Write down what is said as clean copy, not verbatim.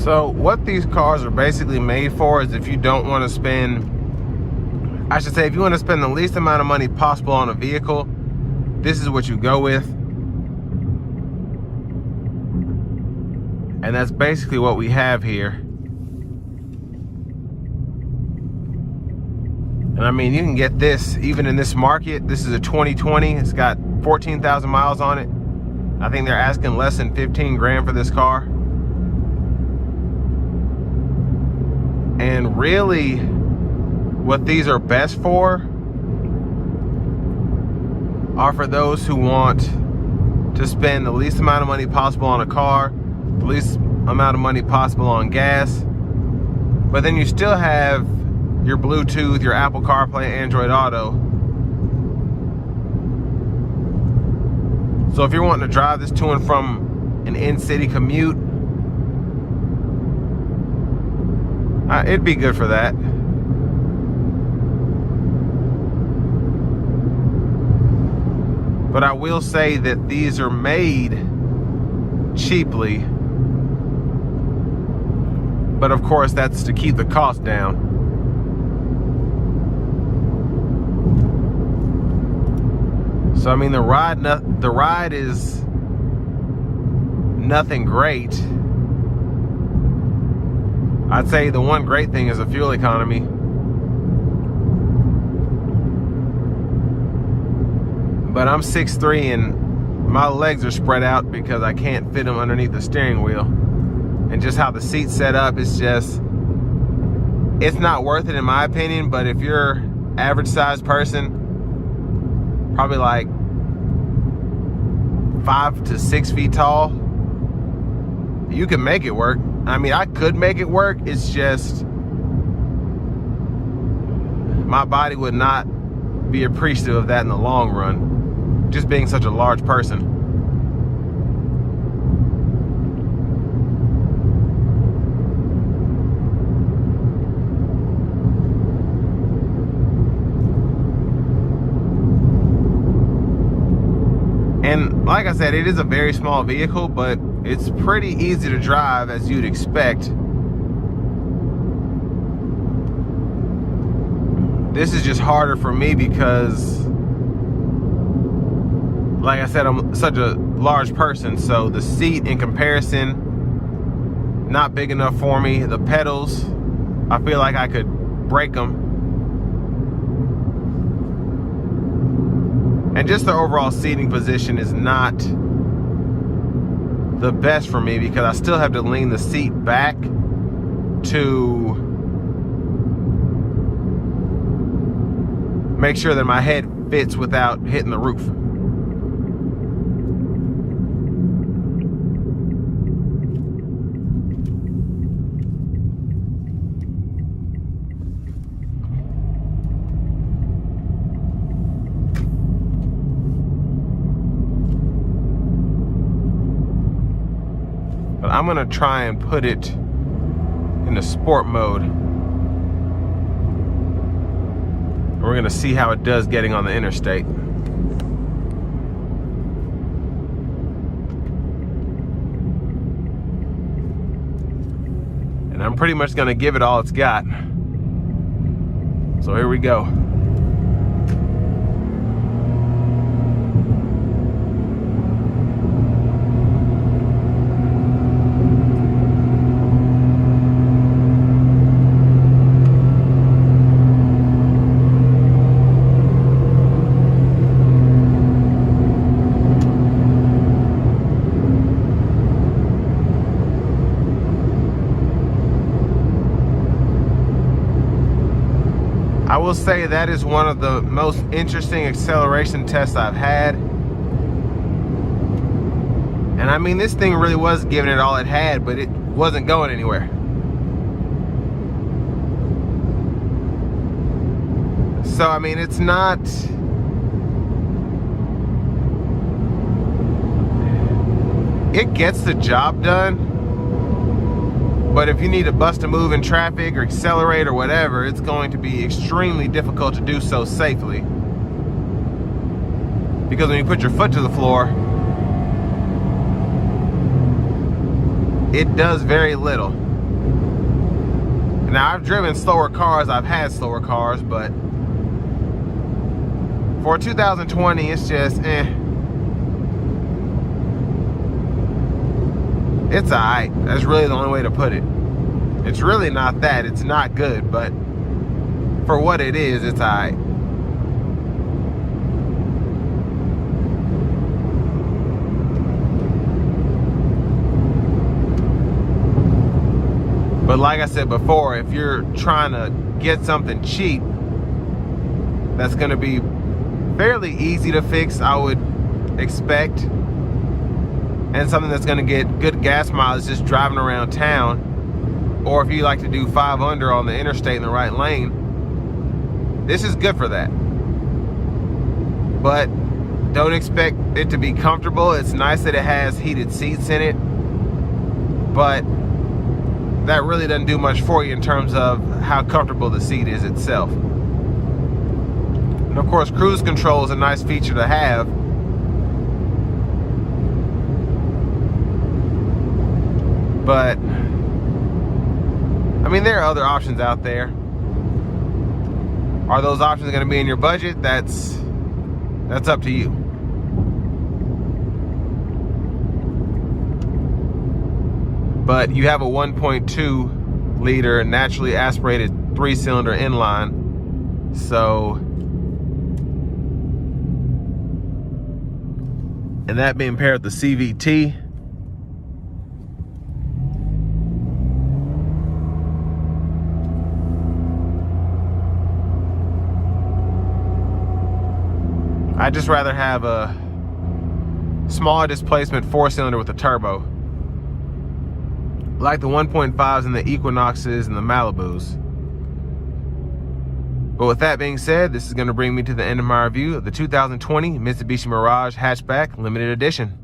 So what these cars are basically made for is if you don't want to spend, I should say, if you want to spend the least amount of money possible on a vehicle, this is what you go with. And that's basically what we have here. And I mean, you can get this even in this market. This is a 2020. It's got 14,000 miles on it. I think they're asking less than 15 grand for this car. And really, what these are best for are for those who want to spend the least amount of money possible on a car, the least amount of money possible on gas, but then you still have your Bluetooth, your Apple CarPlay, Android Auto. So if you're wanting to drive this to and from an in-city commute, it'd be good for that. But I will say that these are made cheaply. But of course, that's to keep the cost down. So I mean, the ride is nothing great. I'd say the one great thing is the fuel economy. But I'm 6'3" and my legs are spread out because I can't fit them underneath the steering wheel. And just how the seat's set up, it's not worth it in my opinion. But if you're average sized person, probably like 5 to 6 feet tall, you can make it work. I mean, I could make it work. It's just my body would not be appreciative of that in the long run, just being such a large person. And like I said, it is a very small vehicle, but it's pretty easy to drive as you'd expect. This is just harder for me because, like I said, I'm such a large person, so the seat in comparison, not big enough for me. The pedals, I feel like I could break them. And just the overall seating position is not the best for me because I still have to lean the seat back to make sure that my head fits without hitting the roof. But I'm gonna try and put it in the sport mode. And we're gonna see how it does getting on the interstate. And I'm pretty much gonna give it all it's got. So here we go. I will say that is one of the most interesting acceleration tests I've had. And I mean, this thing really was giving it all it had, but it wasn't going anywhere. So I mean, it's not, it gets the job done. But if you need to bust a move in traffic or accelerate or whatever, it's going to be extremely difficult to do so safely. Because when you put your foot to the floor, it does very little. Now, I've driven slower cars, I've had slower cars, but for 2020, it's just It's alright. That's really the only way to put it. It's really not that. It's not good, but for what it is, it's alright. But like I said before, if you're trying to get something cheap that's going to be fairly easy to fix, I would expect, and something that's going to get good gas mileage just driving around town, or if you like to do 5 under on the interstate in the right lane, this is good for that. But don't expect it to be comfortable. It's nice that it has heated seats in it, but that really doesn't do much for you in terms of how comfortable the seat is itself. And of course, cruise control is a nice feature to have. But I mean, there are other options out there. Are those options going to be in your budget? That's up to you. But you have a 1.2 liter naturally aspirated 3-cylinder inline, so, and that being paired with the CVT, I'd just rather have a smaller displacement 4-cylinder with a turbo, like the 1.5s and the Equinoxes and the Malibus. But with that being said, this is going to bring me to the end of my review of the 2020 Mitsubishi Mirage Hatchback Limited Edition.